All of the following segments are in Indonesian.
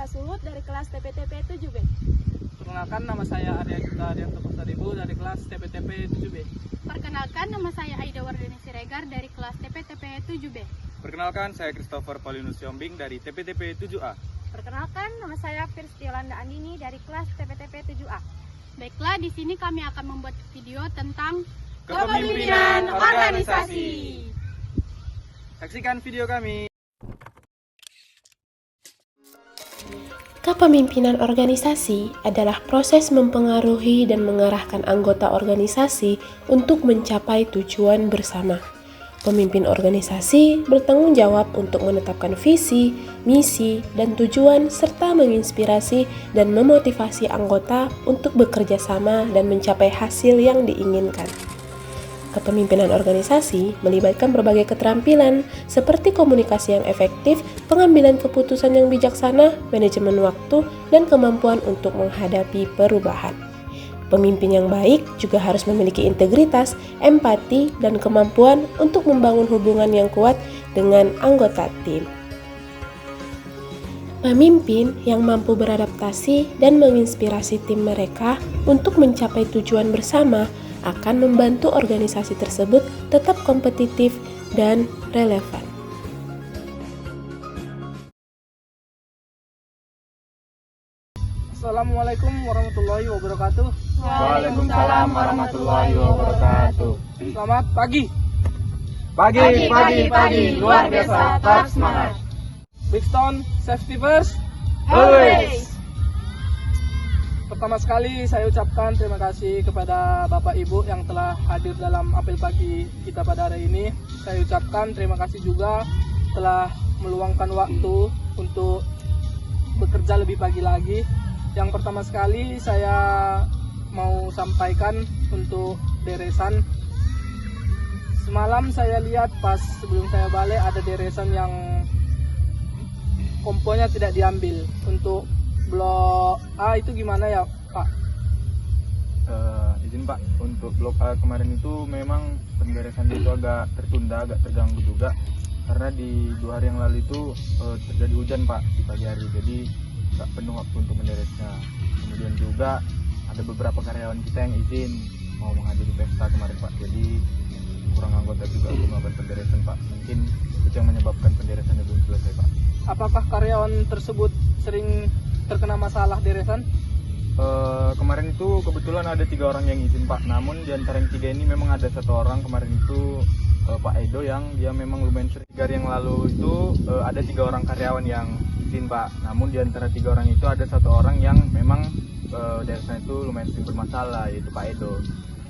Gita Sulut dari kelas TPTP 7B. Perkenalkan, nama saya Arya Gita Arianto Putaribu dari kelas TPTP 7B. Perkenalkan, nama saya Aida Wardani Siregar dari kelas TPTP 7B. Perkenalkan, saya Christopher Paulinus Yombing dari TPTP 7A. Perkenalkan, nama saya Firsti Yolanda Andini dari kelas TPTP 7A. Baiklah, di sini kami akan membuat video tentang Kepemimpinan organisasi. Saksikan video kami. Kepemimpinan organisasi adalah proses mempengaruhi dan mengarahkan anggota organisasi untuk mencapai tujuan bersama. Pemimpin organisasi bertanggung jawab untuk menetapkan visi, misi, dan tujuan serta menginspirasi dan memotivasi anggota untuk bekerja sama dan mencapai hasil yang diinginkan. Kepemimpinan organisasi melibatkan berbagai keterampilan seperti komunikasi yang efektif, pengambilan keputusan yang bijaksana, manajemen waktu, dan kemampuan untuk menghadapi perubahan. Pemimpin yang baik juga harus memiliki integritas, empati, dan kemampuan untuk membangun hubungan yang kuat dengan anggota tim. Pemimpin yang mampu beradaptasi dan menginspirasi tim mereka untuk mencapai tujuan bersama akan membantu organisasi tersebut tetap kompetitif dan relevan. Assalamualaikum warahmatullahi wabarakatuh. Waalaikumsalam warahmatullahi wabarakatuh. Selamat pagi. Pagi, luar biasa, tetap semangat. Big Stone, safety first. Always. Pertama sekali saya ucapkan terima kasih kepada Bapak Ibu yang telah hadir dalam apel pagi kita pada hari ini. Saya ucapkan terima kasih juga telah meluangkan waktu untuk bekerja lebih pagi lagi. Yang pertama sekali saya mau sampaikan untuk deresan. Semalam saya lihat pas sebelum saya balik ada deresan yang komponya tidak diambil. Untuk blok A itu gimana ya Pak? Izin Pak, untuk blok A kemarin itu memang pemberesan itu agak tertunda, agak terganggu juga karena di 2 hari yang lalu itu terjadi hujan Pak di pagi hari, jadi nggak penuh waktu untuk menderesnya. Kemudian juga ada beberapa karyawan kita yang izin mau menghadiri pesta kemarin Pak, jadi kurang anggota juga untuk melakukan penderesan Pak. Mungkin itu yang menyebabkan penderesannya belum selesai Pak. Apakah karyawan tersebut sering terkena masalah deresan? Kemarin itu kebetulan ada 3 orang yang izin Pak, namun di antara yang 3 ini memang ada 1 orang kemarin itu Pak Edo yang dia memang lumayan sering. 3 hari yang lalu itu ada 3 orang karyawan yang izin Pak, namun di antara 3 orang itu ada 1 orang yang memang deresan itu lumayan sering bermasalah, yaitu Pak Edo.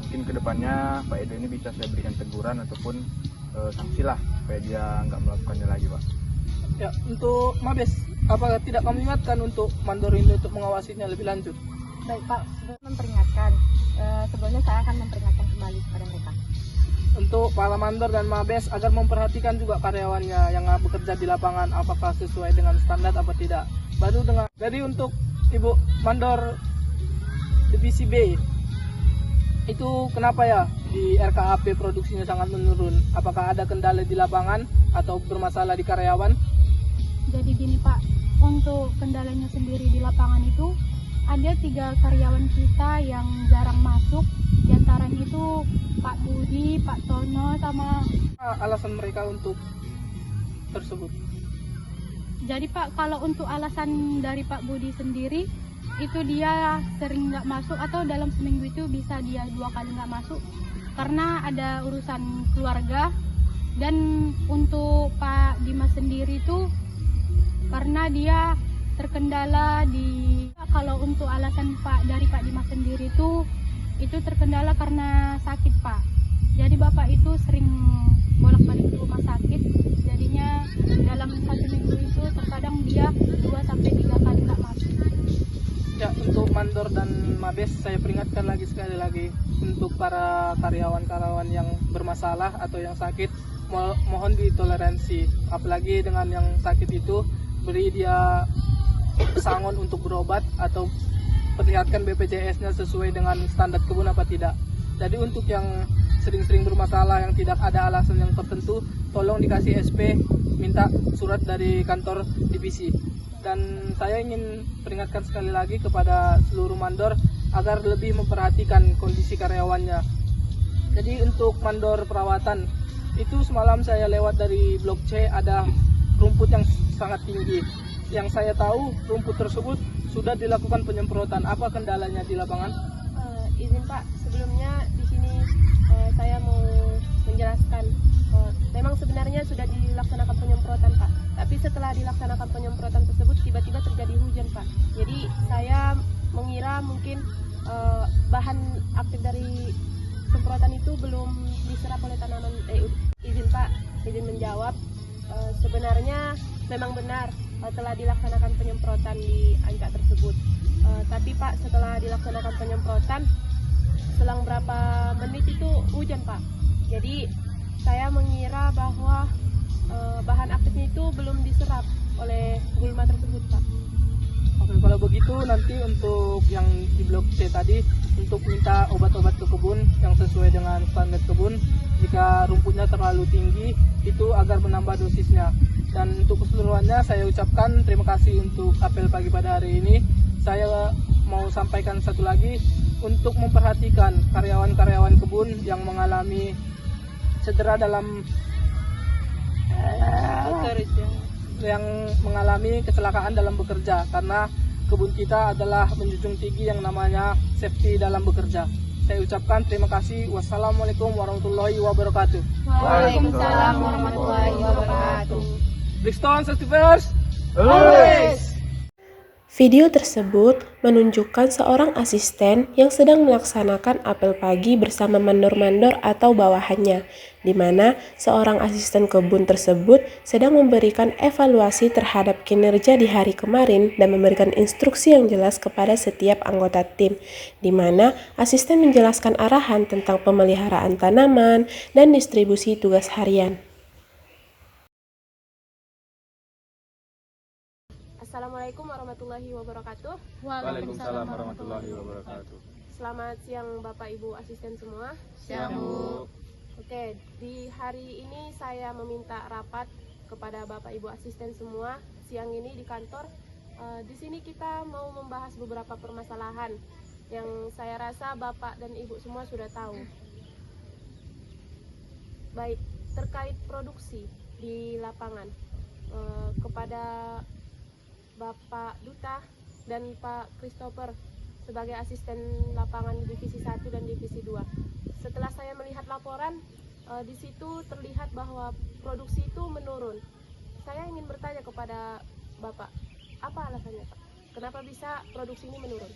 Mungkin kedepannya Pak Edo ini bisa saya berikan teguran ataupun sanksi lah supaya dia nggak melakukannya lagi Pak. Ya, untuk Mabes, apakah tidak kamu ingatkan untuk mandor ini untuk mengawasinya lebih lanjut? Baik Pak, memperingatkan. Sebelumnya saya akan memperingatkan kembali kepada mereka. Untuk para mandor dan Mabes agar memperhatikan juga karyawannya yang bekerja di lapangan apakah sesuai dengan standar apa tidak. Jadi untuk Ibu mandor divisi B itu kenapa ya di RKAP produksinya sangat menurun? Apakah ada kendala di lapangan atau bermasalah di karyawan? Jadi gini Pak, untuk kendalanya sendiri di lapangan itu ada 3 karyawan kita yang jarang masuk. Di antaranya itu Pak Budi, Pak Tono, sama... Alasan mereka untuk tersebut? Jadi Pak, kalau untuk alasan dari Pak Budi sendiri, itu dia sering nggak masuk atau dalam seminggu itu bisa dia 2 kali nggak masuk karena ada urusan keluarga. Dan untuk Pak Dimas sendiri itu karena dia terkendala kalau untuk alasan dari Pak Dimas sendiri itu terkendala karena sakit Pak. Jadi Bapak itu sering bolak-balik ke rumah sakit, jadinya dalam 1 minggu itu terkadang dia 2-3 kali nggak masuk. Ya, untuk mandor dan Mabes saya peringatkan sekali lagi untuk para karyawan-karyawan yang bermasalah atau yang sakit, mohon ditoleransi. Apalagi dengan yang sakit itu beri dia pesangon untuk berobat atau perlihatkan BPJS-nya sesuai dengan standar kebun apa tidak. Jadi untuk yang sering-sering bermasalah yang tidak ada alasan yang tertentu, tolong dikasih SP, minta surat dari kantor divisi. Dan saya ingin peringatkan sekali lagi kepada seluruh mandor agar lebih memperhatikan kondisi karyawannya. Jadi untuk mandor perawatan, itu semalam saya lewat dari Blok C, ada rumput yang sangat tinggi. Yang saya tahu rumput tersebut sudah dilakukan penyemprotan. Apa kendalanya di lapangan? Izin Pak, sebelumnya di sini saya mau menjelaskan. Memang sebenarnya sudah dilaksanakan penyemprotan Pak, tapi setelah dilaksanakan penyemprotan tersebut tiba-tiba terjadi hujan Pak. Jadi saya mengira mungkin bahan aktif dari semprotan itu belum diserap oleh tanaman. Izin Pak, izin menjawab. Sebenarnya memang benar telah dilaksanakan penyemprotan di ancak tersebut. Tapi Pak, setelah dilaksanakan penyemprotan, selang berapa menit itu hujan Pak. Jadi saya mengira bahwa bahan aktifnya itu belum diserap oleh gulma tersebut Pak. Oke, kalau begitu nanti untuk yang di Blok C tadi, untuk minta obat-obat ke kebun yang sesuai dengan standar kebun. Jika rumputnya terlalu tinggi, itu agar menambah dosisnya. Dan untuk keseluruhannya saya ucapkan terima kasih untuk apel pagi pada hari ini. Saya mau sampaikan satu lagi, untuk memperhatikan karyawan-karyawan kebun yang mengalami cedera dalam yang mengalami kecelakaan dalam bekerja, karena kebun kita adalah menjunjung tinggi yang namanya safety dalam bekerja. Saya ucapkan terima kasih. Wassalamualaikum warahmatullahi wabarakatuh. Waalaikumsalam warahmatullahi wabarakatuh. Brixton Safety First always. Video tersebut menunjukkan seorang asisten yang sedang melaksanakan apel pagi bersama mandor-mandor atau bawahannya, di mana seorang asisten kebun tersebut sedang memberikan evaluasi terhadap kinerja di hari kemarin dan memberikan instruksi yang jelas kepada setiap anggota tim, di mana asisten menjelaskan arahan tentang pemeliharaan tanaman dan distribusi tugas harian. Assalamualaikum warahmatullahi wabarakatuh. Waalaikumsalam warahmatullahi wabarakatuh. Selamat siang Bapak Ibu asisten semua. Siang, Bu. Oke, di hari ini saya meminta rapat kepada Bapak Ibu asisten semua siang ini di kantor. Di sini kita mau membahas beberapa permasalahan yang saya rasa Bapak dan Ibu semua sudah tahu. Baik, terkait produksi di lapangan. Kepada Bapak Duta dan Pak Christopher sebagai asisten lapangan di divisi 1 dan divisi 2. Setelah saya melihat laporan, di situ terlihat bahwa produksi itu menurun. Saya ingin bertanya kepada Bapak, apa alasannya Pak? Kenapa bisa produksi ini menurun?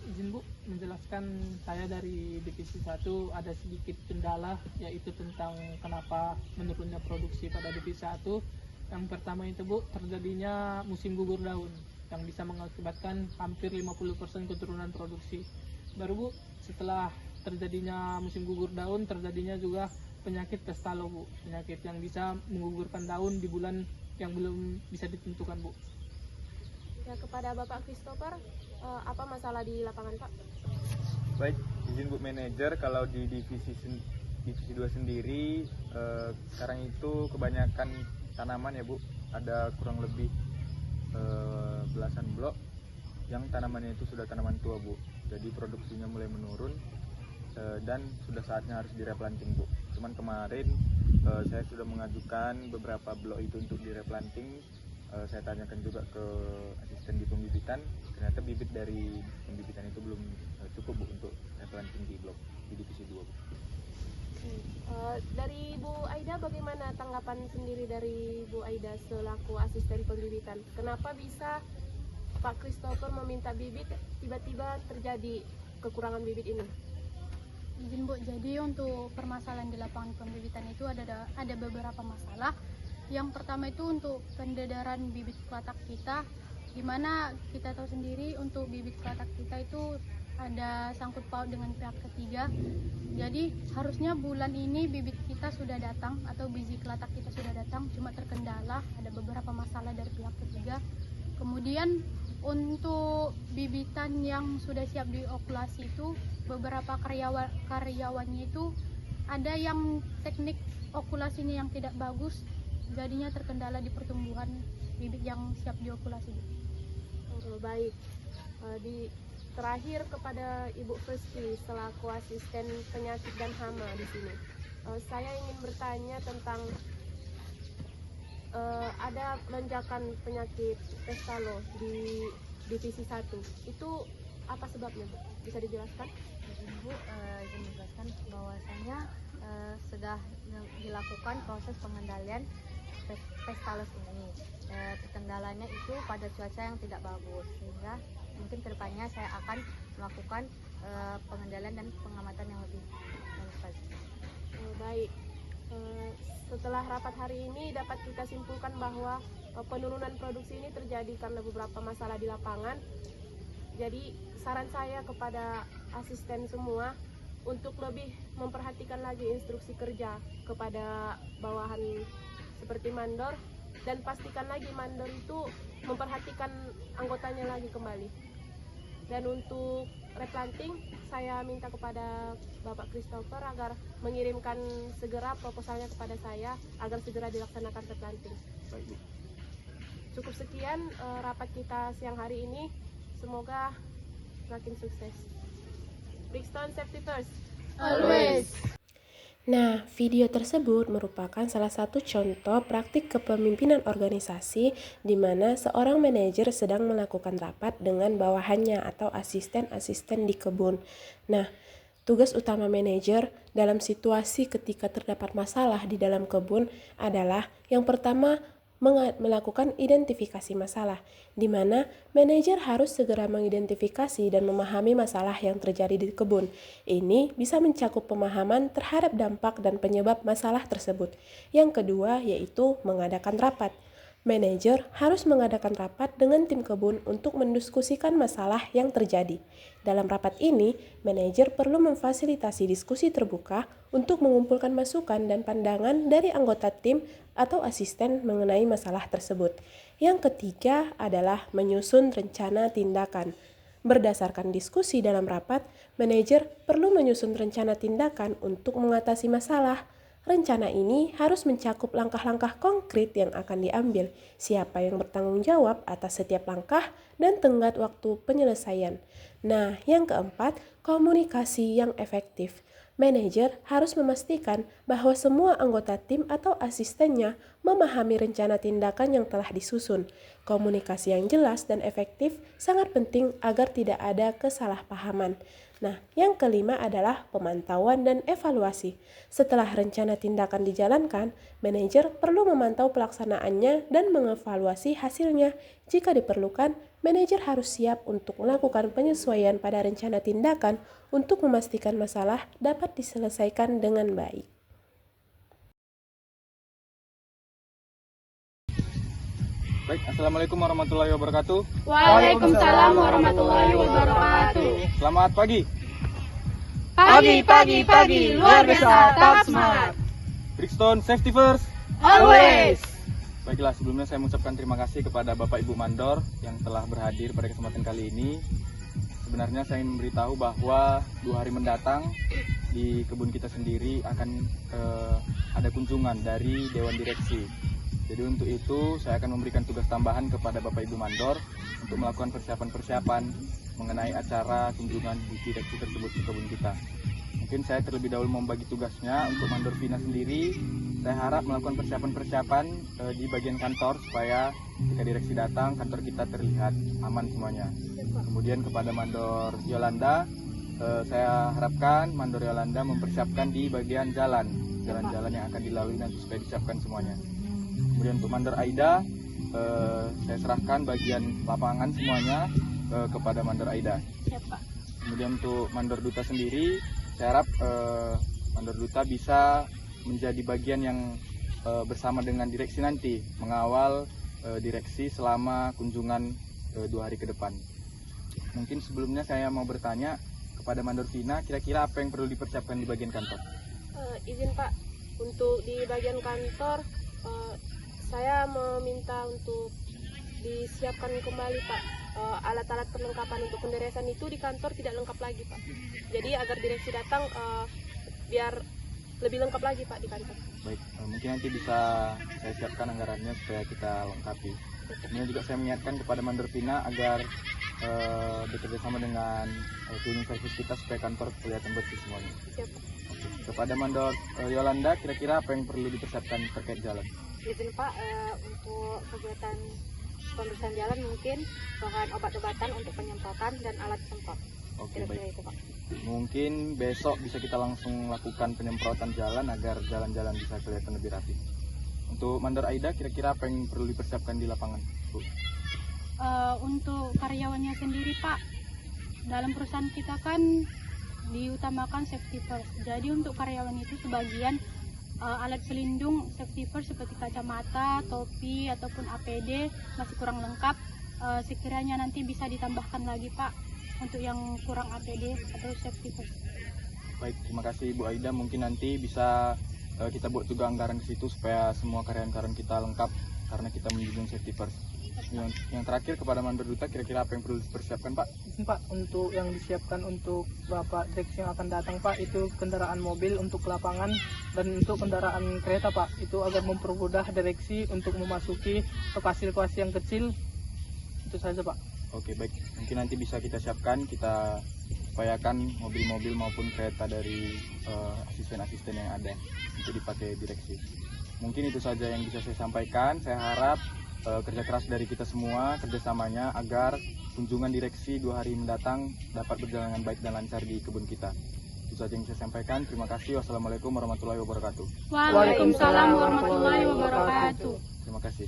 Izin Bu menjelaskan, saya dari divisi 1 ada sedikit kendala, yaitu tentang kenapa menurunnya produksi pada divisi 1. Yang pertama itu Bu, terjadinya musim gugur daun yang bisa mengakibatkan hampir 50% keturunan produksi. Baru Bu, setelah terjadinya musim gugur daun, terjadinya juga penyakit pestalo Bu, penyakit yang bisa menggugurkan daun di bulan yang belum bisa ditentukan Bu. Ya, kepada Bapak Christopher, apa masalah di lapangan Pak? Baik, izin Bu Manajer, kalau di divisi 2 sendiri sekarang itu kebanyakan tanaman ya Bu, ada kurang lebih belasan blok yang tanamannya itu sudah tanaman tua Bu, jadi produksinya mulai menurun dan sudah saatnya harus direplanting Bu. Cuman kemarin saya sudah mengajukan beberapa blok itu untuk direplanting. Saya tanyakan juga ke asisten di pembibitan, ternyata bibit dari pembibitan itu belum cukup Bu untuk replanting di blok di divisi 2 Bu. Dari Bu Aida, bagaimana tanggapan sendiri dari Bu Aida selaku asisten pembibitan? Kenapa bisa Pak Christopher meminta bibit, tiba-tiba terjadi kekurangan bibit ini? Izin Bu, jadi untuk permasalahan di lapangan pembibitan itu ada beberapa masalah. Yang pertama itu untuk pendedaran bibit kelatak kita, di mana kita tahu sendiri untuk bibit kelatak kita itu ada sangkut paut dengan pihak ketiga. Jadi harusnya bulan ini bibit kita sudah datang atau biji kelatak kita sudah datang, cuma terkendala ada beberapa masalah dari pihak ketiga. Kemudian untuk bibitan yang sudah siap diokulasi itu beberapa karyawannya itu ada yang teknik okulasinya yang tidak bagus, jadinya terkendala di pertumbuhan bibit yang siap diokulasi. Baik, terakhir kepada Ibu Festi selaku asisten penyakit dan hama di sini. Saya ingin bertanya tentang ada lonjakan penyakit pestalo di divisi 1. Itu apa sebabnya, Bu? Bisa dijelaskan? Ibu izin menjelaskan bahwasanya sudah dilakukan proses pengendalian pestalos ini. Kendalanya itu pada cuaca yang tidak bagus, sehingga mungkin kedepannya saya akan melakukan pengendalian dan pengamatan yang lebih baik. Baik, setelah rapat hari ini dapat kita simpulkan bahwa penurunan produksi ini terjadi karena beberapa masalah di lapangan. Jadi saran saya kepada asisten semua untuk lebih memperhatikan lagi instruksi kerja kepada bawahan seperti mandor, dan pastikan lagi mandor itu memperhatikan anggotanya lagi kembali. Dan untuk replanting, saya minta kepada Bapak Christopher agar mengirimkan segera proposalnya kepada saya agar segera dilaksanakan replanting. Cukup sekian rapat kita siang hari ini. Semoga semakin sukses. Brixton safety first. Always. Nah, video tersebut merupakan salah satu contoh praktik kepemimpinan organisasi di mana seorang manajer sedang melakukan rapat dengan bawahannya atau asisten-asisten di kebun. Nah, tugas utama manajer dalam situasi ketika terdapat masalah di dalam kebun adalah yang pertama, melakukan identifikasi masalah, di mana manajer harus segera mengidentifikasi dan memahami masalah yang terjadi di kebun. Ini bisa mencakup pemahaman terhadap dampak dan penyebab masalah tersebut. Yang kedua yaitu mengadakan rapat. Manajer harus mengadakan rapat dengan tim kebun untuk mendiskusikan masalah yang terjadi. Dalam rapat ini, manajer perlu memfasilitasi diskusi terbuka untuk mengumpulkan masukan dan pandangan dari anggota tim atau asisten mengenai masalah tersebut. Yang ketiga adalah menyusun rencana tindakan. Berdasarkan diskusi dalam rapat, manajer perlu menyusun rencana tindakan untuk mengatasi masalah. Rencana ini harus mencakup langkah-langkah konkret yang akan diambil, siapa yang bertanggung jawab atas setiap langkah, dan tenggat waktu penyelesaian. Nah, yang keempat, komunikasi yang efektif. Manajer harus memastikan bahwa semua anggota tim atau asistennya memahami rencana tindakan yang telah disusun. Komunikasi yang jelas dan efektif sangat penting agar tidak ada kesalahpahaman. Nah, yang kelima adalah pemantauan dan evaluasi. Setelah rencana tindakan dijalankan, manajer perlu memantau pelaksanaannya dan mengevaluasi hasilnya. Jika diperlukan, manajer harus siap untuk melakukan penyesuaian pada rencana tindakan untuk memastikan masalah dapat diselesaikan dengan baik. Baik, Assalamualaikum warahmatullahi wabarakatuh. Waalaikumsalam warahmatullahi wabarakatuh. Selamat pagi. Pagi, luar biasa, tetap semangat. Brixton safety first. Always. Baiklah, sebelumnya saya mengucapkan terima kasih kepada Bapak Ibu Mandor yang telah berhadir pada kesempatan kali ini. Sebenarnya saya ingin memberitahu bahwa 2 hari mendatang di kebun kita sendiri akan ada kunjungan dari Dewan Direksi. Jadi untuk itu saya akan memberikan tugas tambahan kepada Bapak Ibu Mandor untuk melakukan persiapan-persiapan mengenai acara kunjungan di direksi tersebut ke kebun kita. Mungkin saya terlebih dahulu membagi tugasnya untuk Mandor Vina sendiri. Saya harap melakukan persiapan-persiapan di bagian kantor supaya ketika direksi datang kantor kita terlihat aman semuanya. Kemudian kepada Mandor Yolanda, saya harapkan Mandor Yolanda mempersiapkan di bagian jalan-jalan yang akan dilalui nanti supaya disiapkan semuanya. Kemudian untuk Mandor Aida, saya serahkan bagian lapangan semuanya kepada Mandor Aida. Kemudian untuk Mandor Duta sendiri, saya harap Mandor Duta bisa menjadi bagian yang bersama dengan direksi nanti, mengawal direksi selama kunjungan 2 hari ke depan. Mungkin sebelumnya saya mau bertanya kepada Mandor Vina, kira-kira apa yang perlu dipersiapkan di bagian kantor? Izin Pak, untuk di bagian kantor, saya meminta untuk disiapkan kembali Pak alat-alat perlengkapan untuk penderesan itu di kantor tidak lengkap lagi Pak. Jadi agar direksi datang biar lebih lengkap lagi Pak di kantor. Baik, mungkin nanti bisa saya siapkan anggarannya supaya kita lengkapi. Kemudian juga saya mengingatkan kepada Mandor Vina agar bekerja sama dengan cleaning service kita supaya kantor kelihatan bersih semuanya. Siap. Oke. Kepada Mandor Yolanda, kira-kira apa yang perlu dipersiapkan terkait jalan? Izin Pak, untuk kegiatan pembersihan jalan mungkin bahan obat-obatan untuk penyemprotan dan alat semprot. Oke, Kira-kira baik. itu Pak. Mungkin besok bisa kita langsung lakukan penyemprotan jalan agar jalan-jalan bisa kelihatan lebih rapi. Untuk Mandor Aida, kira-kira apa yang perlu dipersiapkan di lapangan, Bu? Untuk karyawannya sendiri Pak, dalam perusahaan kita kan diutamakan safety first. Jadi untuk karyawan itu sebagian alat pelindung safety first seperti kacamata, topi ataupun APD masih kurang lengkap. Sekiranya nanti bisa ditambahkan lagi Pak untuk yang kurang APD atau safety first. Baik, terima kasih Bu Aida. Mungkin nanti bisa kita buat juga anggaran ke situ supaya semua karyawan-karyawan kita lengkap karena kita menjunjung safety first. Yang terakhir kepada Mandor Duta, kira-kira apa yang perlu dipersiapkan Pak? Izin Pak, untuk yang disiapkan untuk Bapak direksi yang akan datang Pak, itu kendaraan mobil untuk lapangan dan untuk kendaraan kereta Pak, itu agar mempermudah direksi untuk memasuki lokasi-lokasi yang kecil. Itu saja Pak. Oke, baik. Mungkin nanti bisa kita siapkan, kita upayakan mobil-mobil maupun kereta dari asisten-asisten yang ada untuk dipakai direksi. Mungkin itu saja yang bisa saya sampaikan. Saya harap kerja keras dari kita semua, kerjasamanya agar kunjungan direksi 2 hari mendatang dapat berjalan dengan baik dan lancar di kebun kita. Itu saja yang saya sampaikan. Terima kasih. Wassalamualaikum warahmatullahi wabarakatuh. Waalaikumsalam warahmatullahi wabarakatuh. Terima kasih.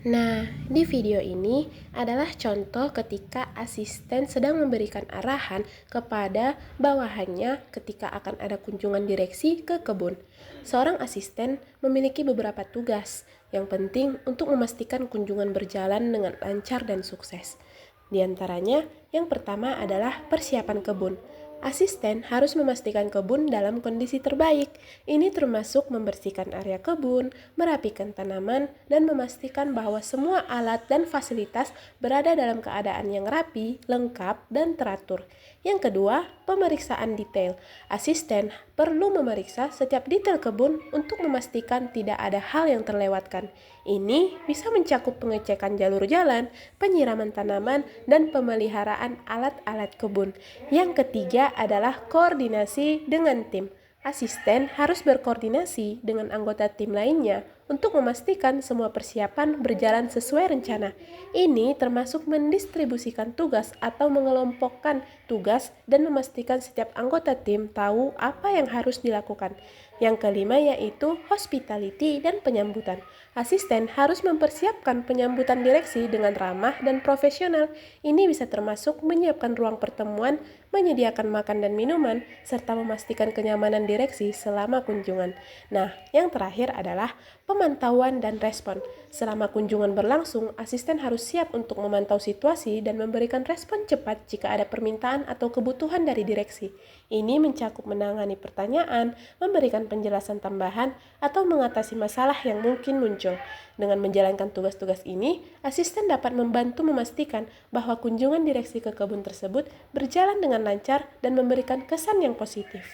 Nah, di video ini adalah contoh ketika asisten sedang memberikan arahan kepada bawahannya ketika akan ada kunjungan direksi ke kebun. Seorang asisten memiliki beberapa tugas yang penting untuk memastikan kunjungan berjalan dengan lancar dan sukses. Di antaranya, yang pertama adalah persiapan kebun. Asisten harus memastikan kebun dalam kondisi terbaik. Ini termasuk membersihkan area kebun, merapikan tanaman, dan memastikan bahwa semua alat dan fasilitas berada dalam keadaan yang rapi, lengkap, dan teratur. Yang kedua, pemeriksaan detail. Asisten perlu memeriksa setiap detail kebun untuk memastikan tidak ada hal yang terlewatkan. Ini bisa mencakup pengecekan jalur jalan, penyiraman tanaman, dan pemeliharaan alat-alat kebun. Yang ketiga adalah koordinasi dengan tim. Asisten harus berkoordinasi dengan anggota tim lainnya untuk memastikan semua persiapan berjalan sesuai rencana. Ini termasuk mendistribusikan tugas atau mengelompokkan tugas dan memastikan setiap anggota tim tahu apa yang harus dilakukan. Yang kelima yaitu hospitality dan penyambutan. Asisten harus mempersiapkan penyambutan direksi dengan ramah dan profesional. Ini bisa termasuk menyiapkan ruang pertemuan, menyediakan makan dan minuman, serta memastikan kenyamanan direksi selama kunjungan. Nah, yang terakhir adalah pemantauan dan respon. Selama kunjungan berlangsung, asisten harus siap untuk memantau situasi dan memberikan respon cepat jika ada permintaan atau kebutuhan dari direksi. Ini mencakup menangani pertanyaan, memberikan penjelasan tambahan, atau mengatasi masalah yang mungkin muncul. Dengan menjalankan tugas-tugas ini, asisten dapat membantu memastikan bahwa kunjungan direksi ke kebun tersebut berjalan dengan lancar dan memberikan kesan yang positif.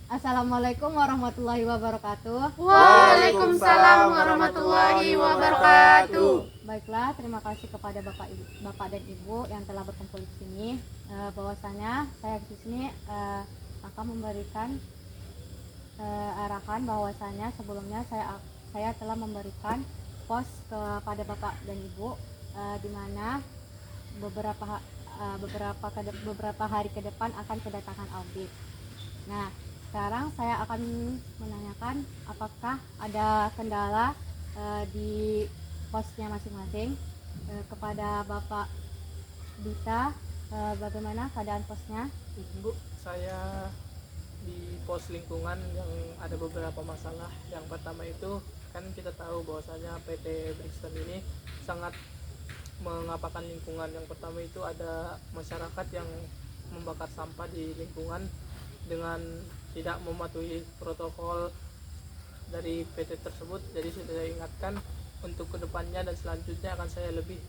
Assalamualaikum warahmatullahi wabarakatuh. Waalaikumsalam warahmatullahi wabarakatuh. Baiklah, terima kasih kepada Bapak dan Ibu yang telah berkumpul di sini. Bahwasanya saya di sini akan memberikan arahan bahwasanya sebelumnya saya telah memberikan pos kepada Bapak dan Ibu di mana beberapa hari ke depan akan kedatangan audit. Nah, sekarang saya akan menanyakan apakah ada kendala di posnya masing-masing. Kepada Bapak Duta, bagaimana keadaan posnya? Bu, saya di pos lingkungan yang ada beberapa masalah. Yang pertama itu kan kita tahu bahwasanya PT Brixton ini sangat mengapakan lingkungan. Yang pertama itu ada masyarakat yang membakar sampah di lingkungan dengan tidak mematuhi protokol dari PT tersebut. Jadi sudah saya ingatkan untuk kedepannya dan selanjutnya akan saya lebih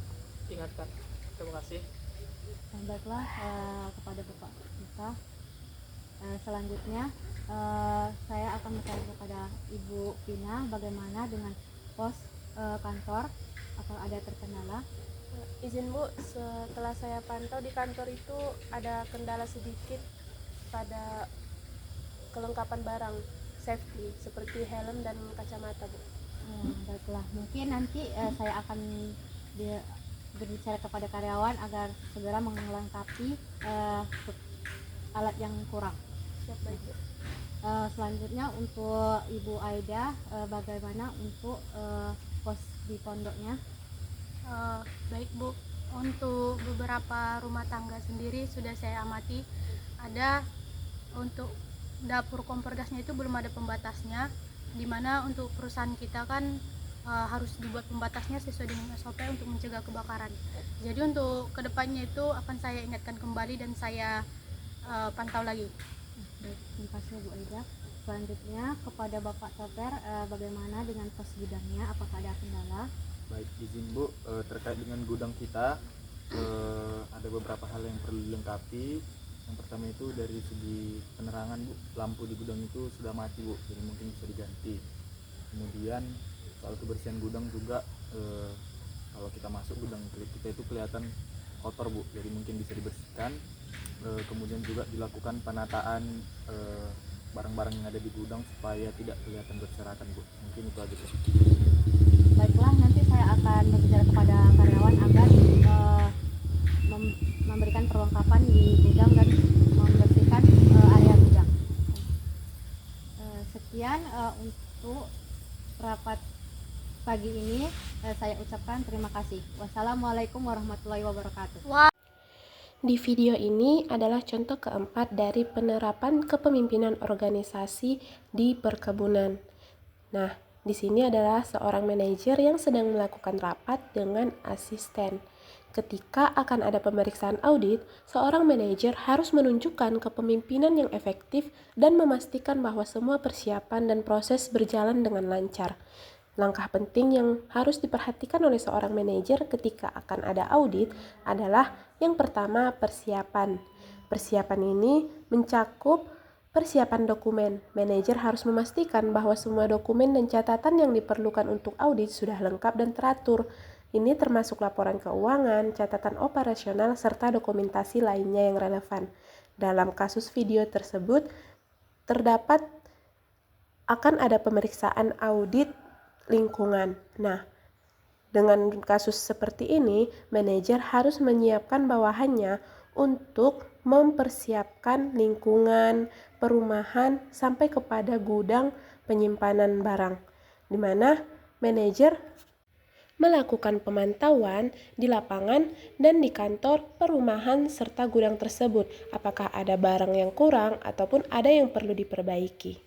ingatkan. Terima kasih. Baiklah, kepada Bapak Duta, Selanjutnya saya akan bertanya kepada Ibu Pina bagaimana dengan pos kantor, apakah ada terkendala? Izin Bu, setelah saya pantau di kantor itu ada kendala sedikit pada kelengkapan barang safety seperti helm dan kacamata Bu. Baiklah, mungkin nanti saya akan berbicara kepada karyawan agar segera melengkapi alat yang kurang. Siap, baik Bu. Selanjutnya untuk Ibu Aida, bagaimana untuk pos di pondoknya? Baik Bu, untuk beberapa rumah tangga sendiri sudah saya amati, ada untuk dapur kompor gasnya itu belum ada pembatasnya, dimana untuk perusahaan kita kan harus dibuat pembatasnya sesuai dengan SOP untuk mencegah kebakaran. Jadi untuk kedepannya itu akan saya ingatkan kembali dan saya pantau lagi. Baik, terima kasih Bu Aida. Selanjutnya kepada Bapak Sopir, bagaimana dengan pos gudangnya, apakah ada kendala? Baik, izin Bu, terkait dengan gudang kita ada beberapa hal yang perlu dilengkapi. Yang pertama itu dari segi penerangan Bu, lampu di gudang itu sudah mati Bu, jadi mungkin bisa diganti. Kemudian soal kebersihan gudang juga, kalau kita masuk gudang kita itu kelihatan kotor Bu, jadi mungkin bisa dibersihkan. Kemudian juga dilakukan penataan barang-barang yang ada di gudang supaya tidak kelihatan berserakan Bu. Mungkin itu aja Bu. Baiklah, nanti saya akan berbicara kepada karyawan agar memberikan perlengkapan di gudang dan membersihkan area gudang. Sekian untuk rapat pagi ini, saya ucapkan terima kasih. Wassalamualaikum warahmatullahi wabarakatuh. Di video ini adalah contoh keempat dari penerapan kepemimpinan organisasi di perkebunan. Nah, di sini adalah seorang manajer yang sedang melakukan rapat dengan asisten. Ketika akan ada pemeriksaan audit, seorang manajer harus menunjukkan kepemimpinan yang efektif dan memastikan bahwa semua persiapan dan proses berjalan dengan lancar. Langkah penting yang harus diperhatikan oleh seorang manajer ketika akan ada audit adalah yang pertama, persiapan. Persiapan ini mencakup persiapan dokumen. Manajer harus memastikan bahwa semua dokumen dan catatan yang diperlukan untuk audit sudah lengkap dan teratur. Ini termasuk laporan keuangan, catatan operasional, serta dokumentasi lainnya yang relevan. Dalam kasus video tersebut, terdapat akan ada pemeriksaan audit lingkungan. Nah, dengan kasus seperti ini, manajer harus menyiapkan bawahannya untuk mempersiapkan lingkungan, perumahan, sampai kepada gudang penyimpanan barang, di mana manajer melakukan pemantauan di lapangan dan di kantor, perumahan, serta gudang tersebut, apakah ada barang yang kurang ataupun ada yang perlu diperbaiki.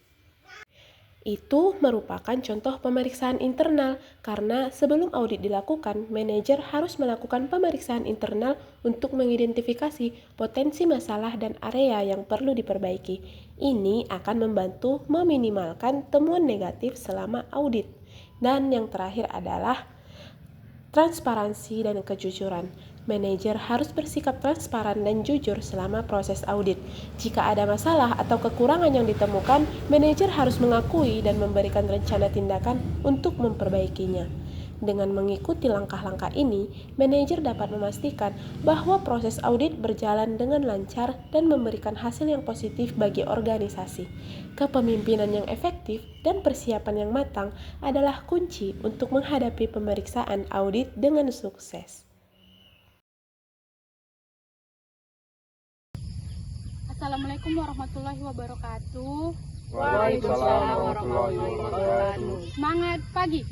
Itu merupakan contoh pemeriksaan internal, karena sebelum audit dilakukan, manajer harus melakukan pemeriksaan internal untuk mengidentifikasi potensi masalah dan area yang perlu diperbaiki. Ini akan membantu meminimalkan temuan negatif selama audit. Dan yang terakhir adalah transparansi dan kejujuran. Manajer harus bersikap transparan dan jujur selama proses audit. Jika ada masalah atau kekurangan yang ditemukan, manajer harus mengakui dan memberikan rencana tindakan untuk memperbaikinya. Dengan mengikuti langkah-langkah ini, manajer dapat memastikan bahwa proses audit berjalan dengan lancar dan memberikan hasil yang positif bagi organisasi. Kepemimpinan yang efektif dan persiapan yang matang adalah kunci untuk menghadapi pemeriksaan audit dengan sukses. Assalamualaikum warahmatullahi wabarakatuh. Waalaikumsalam warahmatullahi wabarakatuh. Semangat pagi.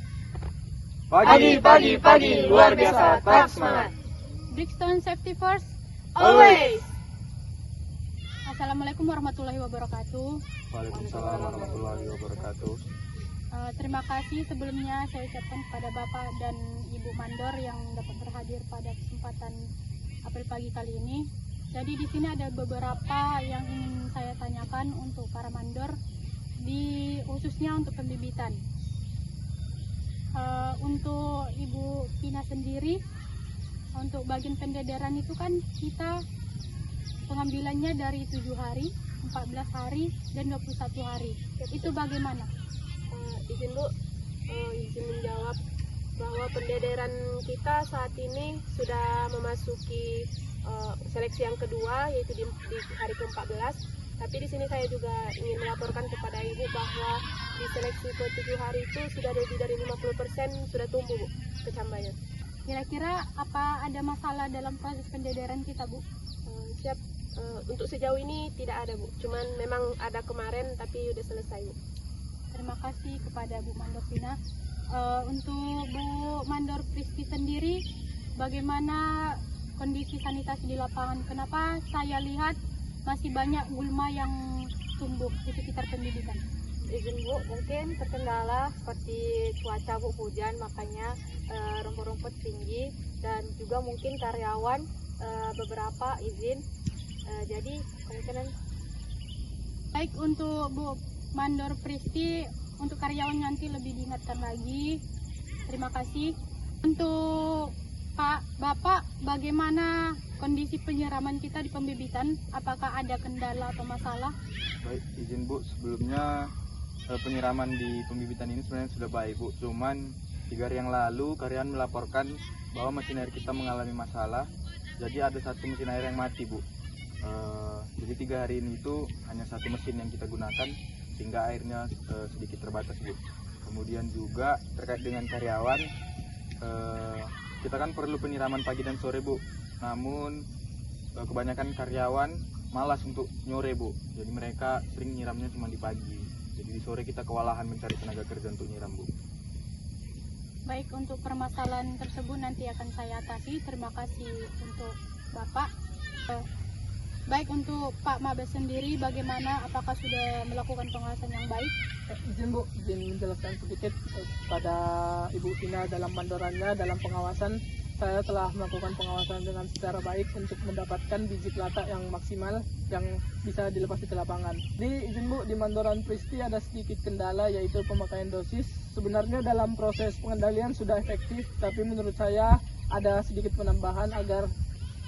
Pagi, luar biasa, tetap semangat. Brixton safety first. Always. Assalamualaikum warahmatullahi wabarakatuh. Waalaikumsalam warahmatullahi wabarakatuh. Terima kasih sebelumnya saya ucapkan kepada Bapak dan Ibu Mandor yang dapat berhadir pada kesempatan apel pagi kali ini. Jadi di sini ada beberapa yang ingin saya tanyakan untuk para mandor, khususnya untuk pembibitan. Untuk Ibu Pina sendiri, untuk bagian pendedaran itu kan kita pengambilannya dari 7 hari 14 hari dan 21 hari. Itu bagaimana? Izin Bu, izin menjawab bahwa pendederan kita saat ini sudah memasuki seleksi yang kedua, yaitu di hari ke-14. Tapi di sini saya juga ingin melaporkan kepada Ibu bahwa di seleksi ke-7 hari itu sudah lebih dari 50% sudah tumbuh Bu kecambahnya. Kira-kira apa ada masalah dalam proses pendederan kita, Bu? Siap, untuk sejauh ini tidak ada Bu, cuman memang ada kemarin tapi udah selesai Bu. Terima kasih kepada Bu Mandor Vina. Untuk Bu Mandor Pristi sendiri, bagaimana kondisi sanitasi di lapangan? Kenapa saya lihat masih banyak gulma yang tumbuh di sekitar pembibitan? Izin Bu, mungkin terkendala seperti cuaca Bu, hujan, makanya rumput-rumput tinggi, dan juga mungkin karyawan beberapa izin, jadi kemungkinan. Baik, untuk Bu Mandor Pristi, untuk karyawan nanti lebih diingatkan lagi. Terima kasih. Untuk Bapak, bagaimana kondisi penyiraman kita di pembibitan? Apakah ada kendala atau masalah? Baik, izin Bu, sebelumnya penyiraman di pembibitan ini sebenarnya sudah baik Bu. Cuman 3 hari yang lalu karyawan melaporkan bahwa mesin air kita mengalami masalah. Jadi ada satu mesin air yang mati Bu. Jadi 3 hari ini itu hanya satu mesin yang kita gunakan, sehingga airnya sedikit terbatas Bu. Kemudian juga terkait dengan karyawan, kita kan perlu penyiraman pagi dan sore Bu. Namun kebanyakan karyawan malas untuk nyore Bu. Jadi mereka sering nyiramnya cuma di pagi. Jadi di sore kita kewalahan mencari tenaga kerja untuk nyiram Bu. Baik, untuk permasalahan tersebut nanti akan saya atasi. Terima kasih untuk Bapak. Baik, untuk Pak Mabes sendiri, bagaimana? Apakah sudah melakukan pengawasan yang baik? Izin Bu, izin menjelaskan sedikit pada Ibu Vina dalam mandorannya. Dalam pengawasan, saya telah melakukan pengawasan dengan secara baik untuk mendapatkan biji kelata yang maksimal yang bisa dilepas di lapangan. Jadi izin Bu, di mandoran Pristi ada sedikit kendala, yaitu pemakaian dosis. Sebenarnya dalam proses pengendalian sudah efektif, tapi menurut saya ada sedikit penambahan agar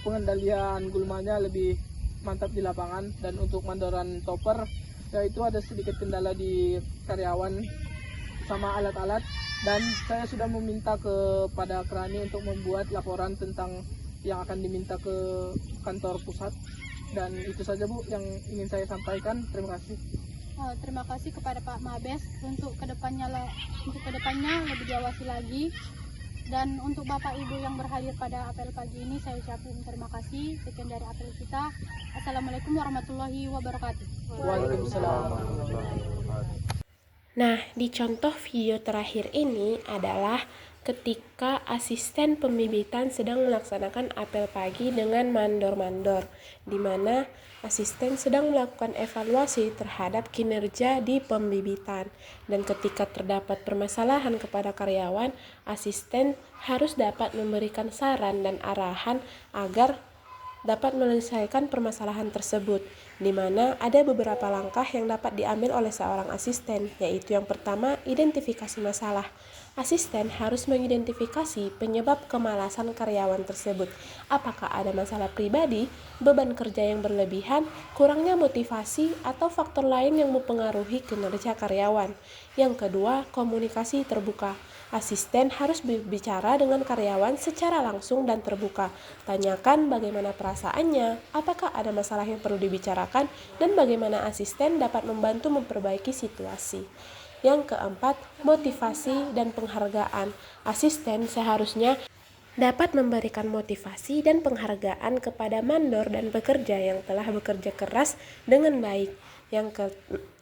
pengendalian gulmanya lebih mantap di lapangan. Dan untuk mandoran topper, yaitu ada sedikit kendala di karyawan sama alat-alat, dan saya sudah meminta kepada Krani untuk membuat laporan tentang yang akan diminta ke kantor pusat. Dan itu saja Bu yang ingin saya sampaikan. Terima kasih. Terima kasih kepada Pak Mabes. Untuk kedepannya lebih diawasi lagi. Dan untuk Bapak Ibu yang berhadir pada apel pagi ini, saya ucapkan terima kasih. Sekian dari apel kita. Assalamualaikum warahmatullahi wabarakatuh. Waalaikumsalam warahmatullahi wabarakatuh. Nah, di contoh video terakhir ini adalah ketika asisten pembibitan sedang melaksanakan apel pagi dengan mandor-mandor, di mana asisten sedang melakukan evaluasi terhadap kinerja di pembibitan. Dan ketika terdapat permasalahan kepada karyawan, asisten harus dapat memberikan saran dan arahan agar dapat menyelesaikan permasalahan tersebut, di mana ada beberapa langkah yang dapat diambil oleh seorang asisten, yaitu yang pertama, identifikasi masalah. Asisten harus mengidentifikasi penyebab kemalasan karyawan tersebut. Apakah ada masalah pribadi, beban kerja yang berlebihan, kurangnya motivasi, atau faktor lain yang mempengaruhi kinerja karyawan. Yang kedua, komunikasi terbuka. Asisten harus berbicara dengan karyawan secara langsung dan terbuka. Tanyakan bagaimana perasaannya, apakah ada masalah yang perlu dibicarakan, dan bagaimana asisten dapat membantu memperbaiki situasi. Yang keempat, motivasi dan penghargaan. Asisten seharusnya dapat memberikan motivasi dan penghargaan kepada mandor dan pekerja yang telah bekerja keras dengan baik. Yang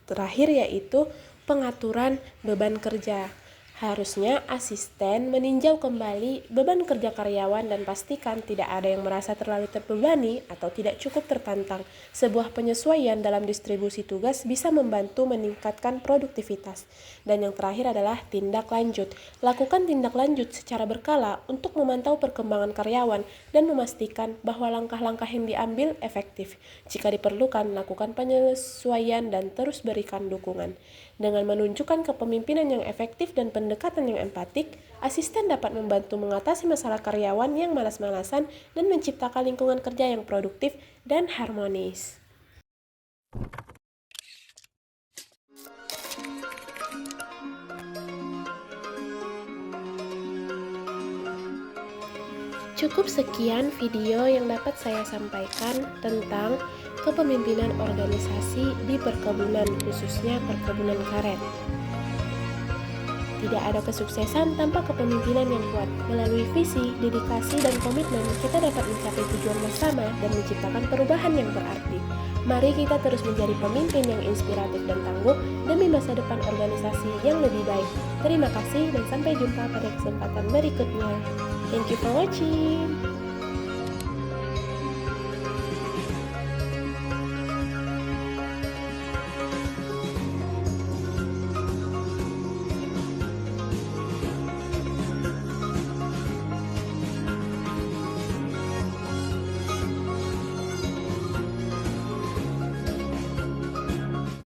terakhir yaitu pengaturan beban kerja. Harusnya asisten meninjau kembali beban kerja karyawan dan pastikan tidak ada yang merasa terlalu terbebani atau tidak cukup tertantang. Sebuah penyesuaian dalam distribusi tugas bisa membantu meningkatkan produktivitas. Dan yang terakhir adalah tindak lanjut. Lakukan tindak lanjut secara berkala untuk memantau perkembangan karyawan dan memastikan bahwa langkah-langkah yang diambil efektif. Jika diperlukan, lakukan penyesuaian dan terus berikan dukungan. Dengan menunjukkan kepemimpinan yang efektif dan pendekatan yang empatik, asisten dapat membantu mengatasi masalah karyawan yang malas-malasan dan menciptakan lingkungan kerja yang produktif dan harmonis. Cukup sekian video yang dapat saya sampaikan tentang kepemimpinan organisasi di perkebunan, khususnya perkebunan karet. Tidak ada kesuksesan tanpa kepemimpinan yang kuat. Melalui visi, dedikasi, dan komitmen, kita dapat mencapai tujuan bersama dan menciptakan perubahan yang berarti. Mari kita terus menjadi pemimpin yang inspiratif dan tangguh demi masa depan organisasi yang lebih baik. Terima kasih dan sampai jumpa pada kesempatan berikutnya. Thank you for watching.